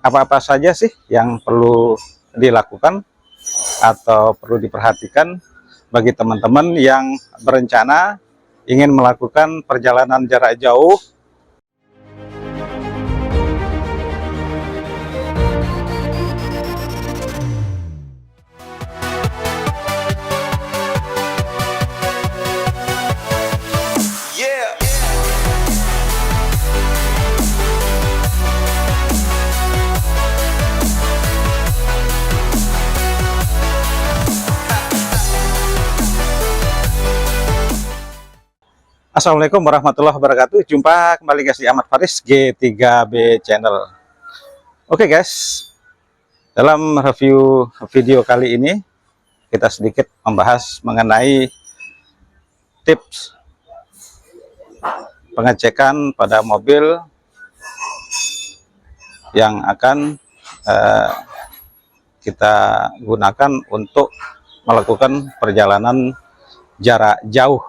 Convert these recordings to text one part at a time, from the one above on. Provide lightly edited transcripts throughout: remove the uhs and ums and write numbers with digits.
Apa-apa saja sih yang perlu dilakukan atau perlu diperhatikan bagi teman-teman yang berencana ingin melakukan perjalanan jarak jauh? Assalamualaikum warahmatullahi wabarakatuh. Jumpa kembali guys di Ahmad Faris G3B Channel. Oke guys, dalam review video kali ini kita sedikit membahas mengenai tips pengecekan pada mobil yang akan kita gunakan untuk melakukan perjalanan jarak jauh.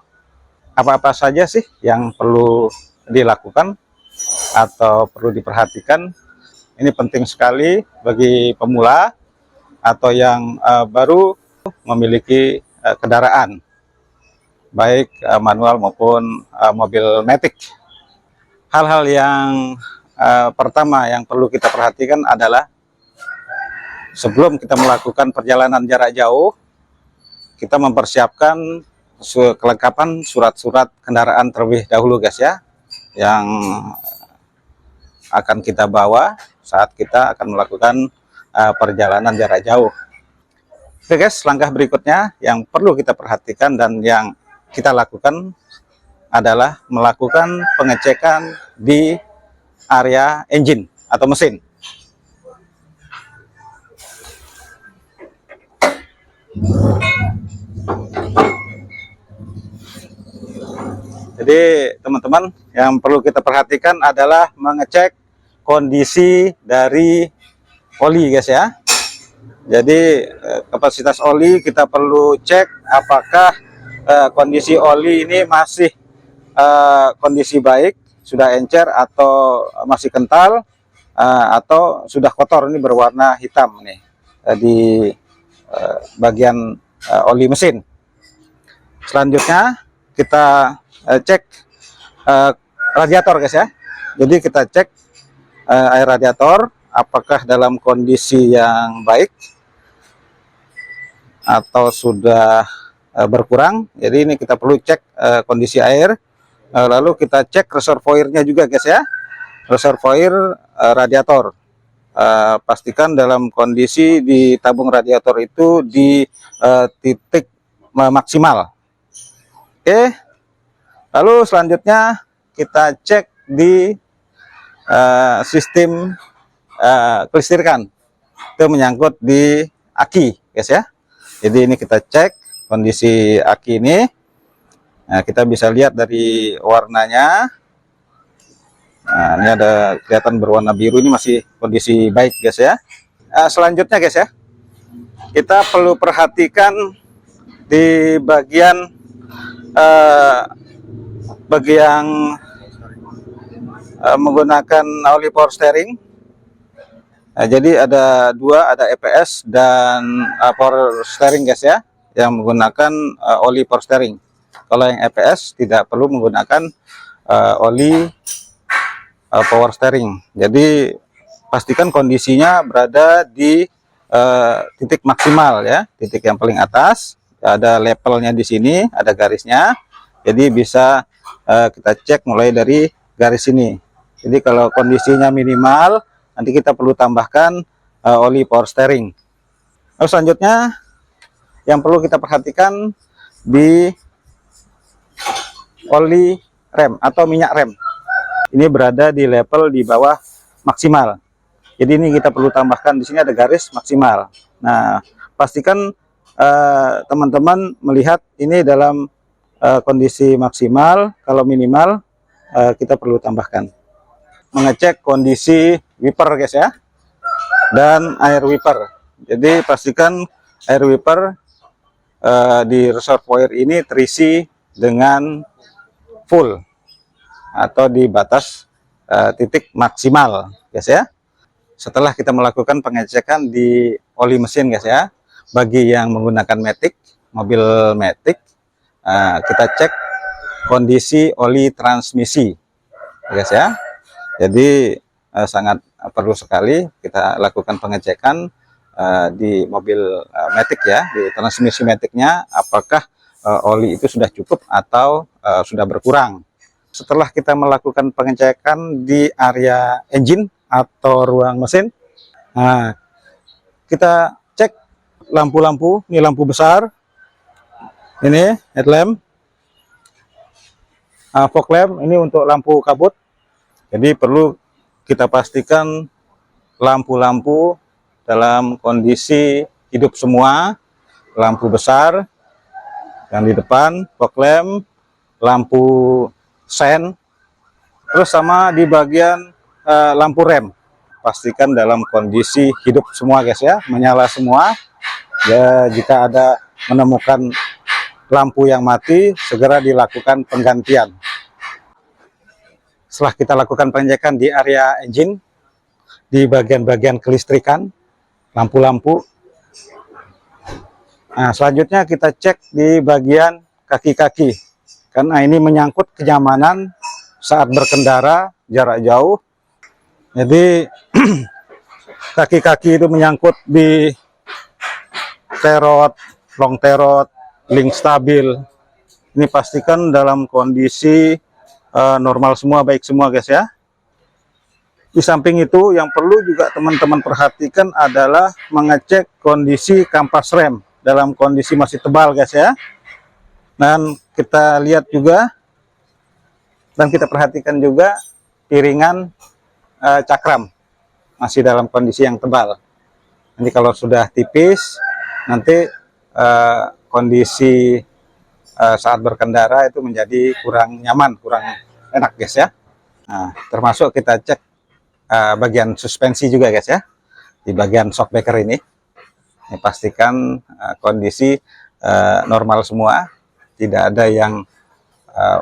Apa-apa saja sih yang perlu dilakukan atau perlu diperhatikan? Ini penting sekali bagi pemula atau yang baru memiliki kendaraan, baik manual maupun mobil matic. Hal-hal yang pertama yang perlu kita perhatikan adalah sebelum kita melakukan perjalanan jarak jauh, kita mempersiapkan kelengkapan surat-surat kendaraan terlebih dahulu guys ya, yang akan kita bawa saat kita akan melakukan perjalanan jarak jauh. Oke guys, langkah berikutnya yang perlu kita perhatikan dan yang kita lakukan adalah melakukan pengecekan di area engine atau mesin. Jadi teman-teman, yang perlu kita perhatikan adalah mengecek kondisi dari oli guys ya. Jadi kapasitas oli kita perlu cek apakah kondisi oli ini masih kondisi baik, sudah encer atau masih kental, atau sudah kotor, ini berwarna hitam nih di bagian oli mesin. Selanjutnya kita cek radiator guys ya. Jadi kita cek air radiator apakah dalam kondisi yang baik atau sudah berkurang. Jadi ini kita perlu cek kondisi air. Lalu kita cek reservoirnya juga guys ya, reservoir radiator. Pastikan dalam kondisi di tabung radiator itu di titik maksimal. Oke. Lalu selanjutnya kita cek di sistem kelistrikan, itu menyangkut di aki guys ya. Jadi ini kita cek kondisi aki ini. Nah, kita bisa lihat dari warnanya. Nah, ini ada kelihatan berwarna biru, ini masih kondisi baik guys ya. Selanjutnya guys ya, kita perlu perhatikan di bagian menggunakan oli power steering. Jadi ada dua, ada EPS dan power steering guys ya, yang menggunakan oli power steering. Kalau yang EPS tidak perlu menggunakan oli power steering. Jadi pastikan kondisinya berada di titik maksimal ya, titik yang paling atas. Ada labelnya di sini, ada garisnya. Jadi bisa kita cek mulai dari garis ini. Jadi kalau kondisinya minimal, nanti kita perlu tambahkan oli power steering. Lalu selanjutnya yang perlu kita perhatikan di oli rem atau minyak rem. Ini berada di level di bawah maksimal. Jadi ini kita perlu tambahkan, di sini ada garis maksimal. Nah, pastikan teman-teman melihat ini dalam kondisi maksimal. Kalau minimal kita perlu tambahkan. Mengecek kondisi wiper guys ya, dan air wiper. Jadi pastikan air wiper di reservoir ini terisi dengan full atau di batas titik maksimal guys ya. setelah kita melakukan pengecekan di oli mesin guys ya. Bagi yang menggunakan Matic, mobil Matic, kita cek kondisi oli transmisi guys ya. Jadi sangat perlu sekali kita lakukan pengecekan di mobil Matic ya, di transmisi Maticnya, apakah oli itu sudah cukup atau sudah berkurang. Setelah kita melakukan pengecekan di area engine atau ruang mesin, kita cek lampu-lampu. Ini lampu besar, ini headlamp, fog lamp, ini untuk lampu kabut. Jadi perlu kita pastikan lampu-lampu dalam kondisi hidup semua. Lampu besar yang di depan, fog lamp, lampu sen, terus sama di bagian lampu rem, pastikan dalam kondisi hidup semua guys ya, menyala semua. Ya, jika ada menemukan lampu yang mati, segera dilakukan penggantian. Setelah kita lakukan pengecekan di area engine, di bagian-bagian kelistrikan, lampu-lampu, nah selanjutnya kita cek di bagian kaki-kaki, karena ini menyangkut kenyamanan saat berkendara jarak jauh. Jadi kaki-kaki itu menyangkut di terot, long terot, link stabil. Ini pastikan dalam kondisi normal semua, baik semua guys ya. Di samping itu yang perlu juga teman-teman perhatikan adalah mengecek kondisi kampas rem dalam kondisi masih tebal guys ya. Dan kita lihat juga dan kita perhatikan juga piringan cakram masih dalam kondisi yang tebal. Nanti kalau sudah tipis, nanti kondisi saat berkendara itu menjadi kurang nyaman, kurang enak guys ya. Nah, termasuk kita cek bagian suspensi juga guys ya, di bagian shock breaker ini. Ini pastikan kondisi normal semua, tidak ada yang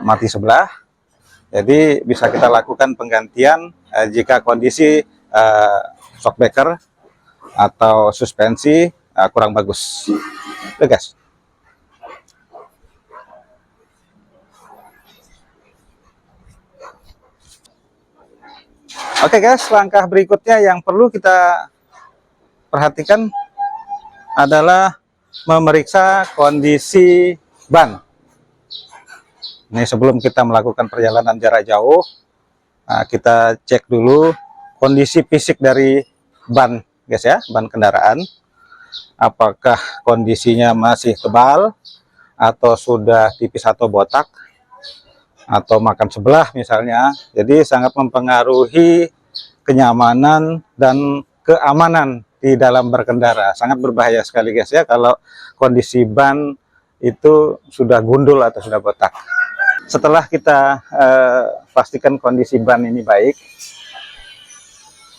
mati sebelah. Jadi bisa kita lakukan penggantian jika kondisi shock breaker atau suspensi kurang bagus. Oke guys. Oke guys, langkah berikutnya yang perlu kita perhatikan adalah memeriksa kondisi ban. Ini sebelum kita melakukan perjalanan jarak jauh, kita cek dulu kondisi fisik dari ban guys ya, ban kendaraan. Apakah kondisinya masih tebal atau sudah tipis atau botak atau makan sebelah misalnya. Jadi sangat mempengaruhi kenyamanan dan keamanan di dalam berkendara. Sangat berbahaya sekali guys ya kalau kondisi ban itu sudah gundul atau sudah botak. Setelah kita pastikan kondisi ban ini baik,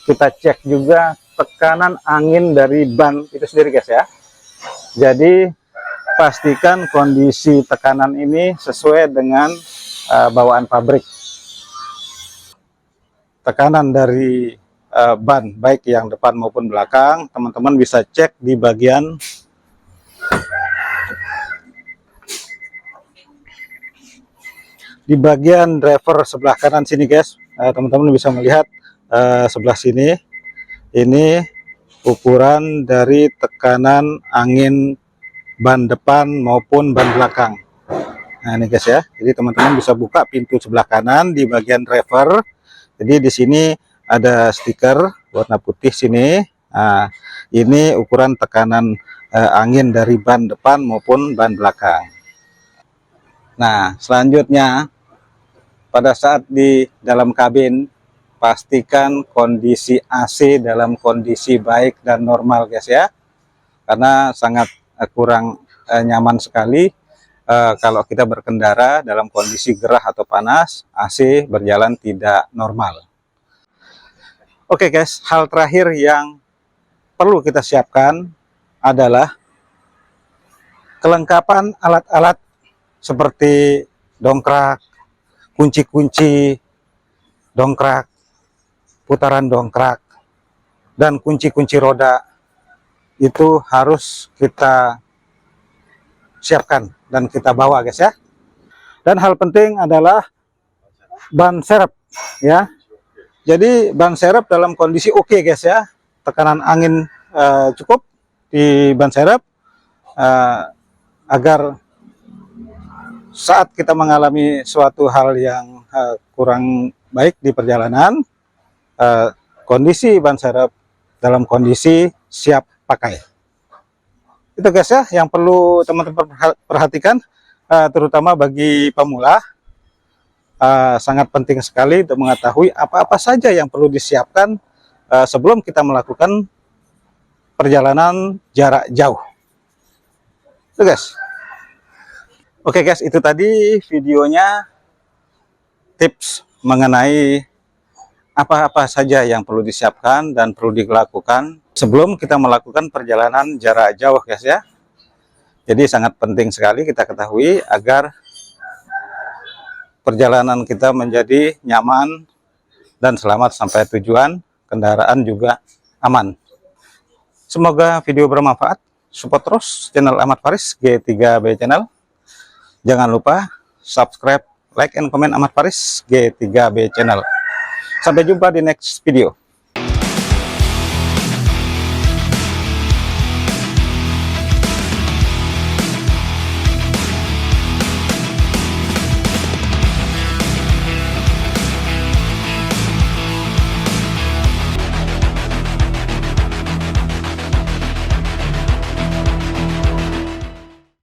kita cek juga tekanan angin dari ban itu sendiri guys ya. Jadi pastikan kondisi tekanan ini sesuai dengan bawaan pabrik. Tekanan dari ban baik yang depan maupun belakang, teman-teman bisa cek di bagian driver sebelah kanan sini guys. Teman-teman bisa melihat sebelah sini. Ini ukuran dari tekanan angin ban depan maupun ban belakang. Nah ini guys ya, jadi teman-teman bisa buka pintu sebelah kanan di bagian driver. Jadi di sini ada stiker warna putih sini. Nah, ini ukuran tekanan angin dari ban depan maupun ban belakang. Nah selanjutnya, pada saat di dalam kabin, pastikan kondisi AC dalam kondisi baik dan normal guys ya, karena sangat kurang nyaman sekali kalau kita berkendara dalam kondisi gerah atau panas, AC berjalan tidak normal. Oke guys, hal terakhir yang perlu kita siapkan adalah kelengkapan alat-alat seperti dongkrak, kunci-kunci dongkrak, putaran dongkrak, dan kunci-kunci roda itu harus kita siapkan dan kita bawa guys ya. Dan hal penting adalah ban serep ya. Jadi ban serep dalam kondisi oke guys ya, tekanan angin cukup di ban serep agar saat kita mengalami suatu hal yang kurang baik di perjalanan, kondisi ban serep dalam kondisi siap pakai. Itu guys ya yang perlu teman-teman perhatikan, terutama bagi pemula. Sangat penting sekali untuk mengetahui apa-apa saja yang perlu disiapkan sebelum kita melakukan perjalanan jarak jauh. Itu guys. Oke guys, itu tadi videonya, tips mengenai apa-apa saja yang perlu disiapkan dan perlu dilakukan sebelum kita melakukan perjalanan jarak jauh guys ya. Jadi sangat penting sekali kita ketahui agar perjalanan kita menjadi nyaman dan selamat sampai tujuan, kendaraan juga aman. Semoga video bermanfaat. Support terus channel Ahmad Faris G3B Channel. Jangan lupa subscribe, like, and comment Ahmad Faris G3B Channel. Sampai jumpa di next video.